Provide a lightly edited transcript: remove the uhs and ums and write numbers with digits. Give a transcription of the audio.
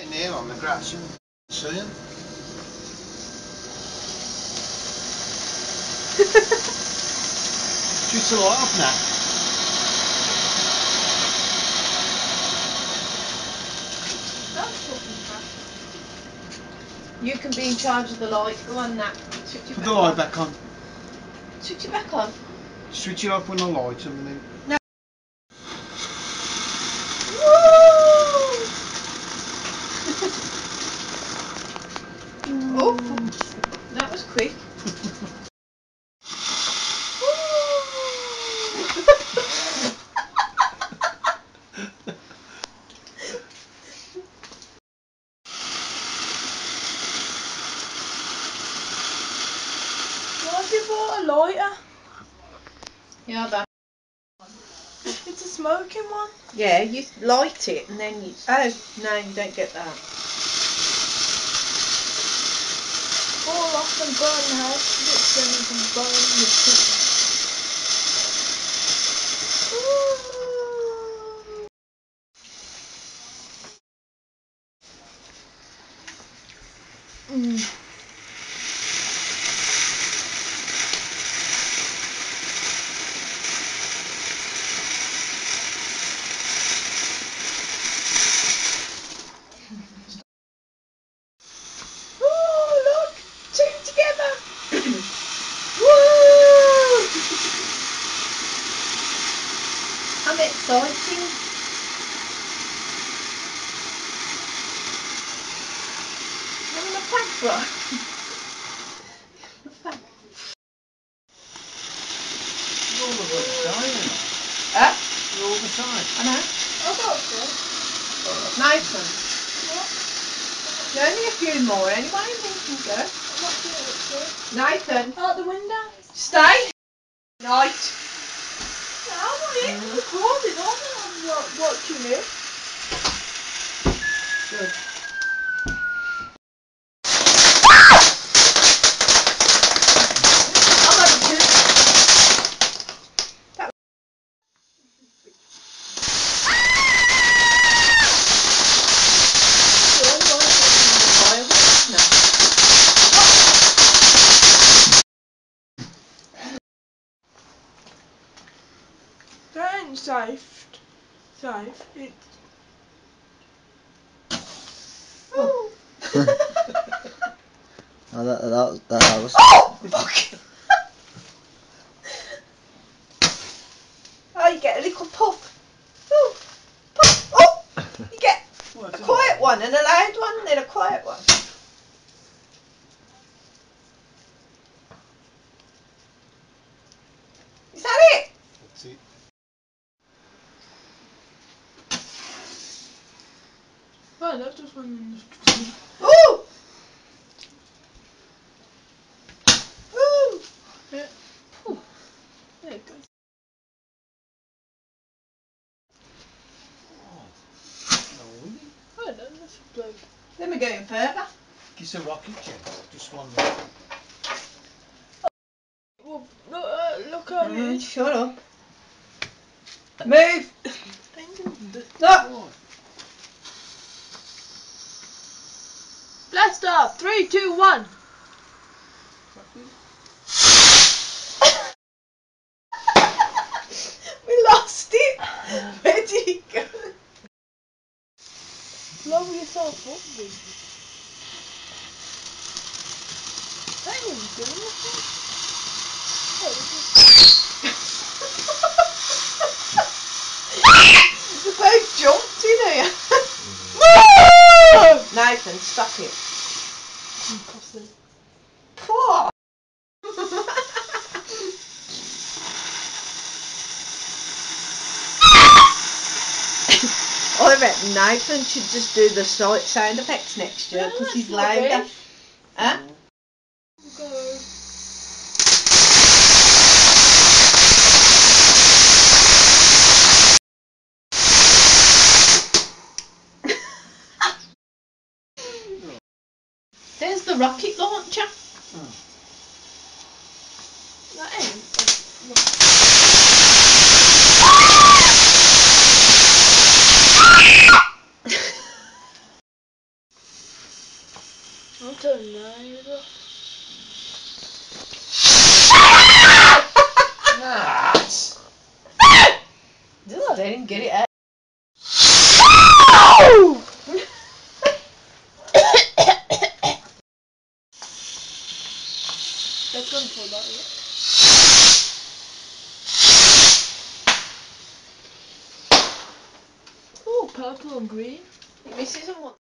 sitting here on the grass and see him. Switch the light off now. You can be in charge of the light. Go on, Nat. Switch it Put back the light on. back on. Switch it back on. Switch it off when the light's on and then. No. Oh, that was quick. Why have you bought a lighter? Yeah, that. It's a smoking one. Yeah, you light it and then you. Oh, no, you don't get that. Fall off and burn the house. It's going to burn the kitchen. Oh, look! Two together! Woo! I'm excited. Having a fag bro. You're all the time. Huh? You're all the time. I know. I've got it. Nathan. What? Only a few more anyway, and then you can go. I'm not doing it, sir. Nathan. Out the window. Stay. Night. No, I'm not even recording. I'm not watching it. Good. I'm over to. That ain't safe. Safe. It's. Oh. Oh, that was. Oh! Fuck! Oh, you get a little puff. Oh! Puff! Oh! You get a quiet one and a loud one and then a quiet one. Is that it? That's it. Oh, that just went in the street. Ooh! Ooh! Yeah. Whew. There it goes. Oh, no, that's a bloke. Then we're going further. It's a rocket jet. Just one. Well, look how it is. Shut up. Move! No! Blast off! 3, 2, 1. We lost it! Where did it go? Blow yourself up, dude. That ain't even doing anything. Oh, You both jumped in here. Nathan, stop it. Poor. I reckon Nathan should just do the sound effects next year because he's louder. Huh? Go. There's the rocket launcher. That ain't. don't know. Nat! I didn't get it out. That's gonna pull that, yeah. Oh, purple and green. This isn't what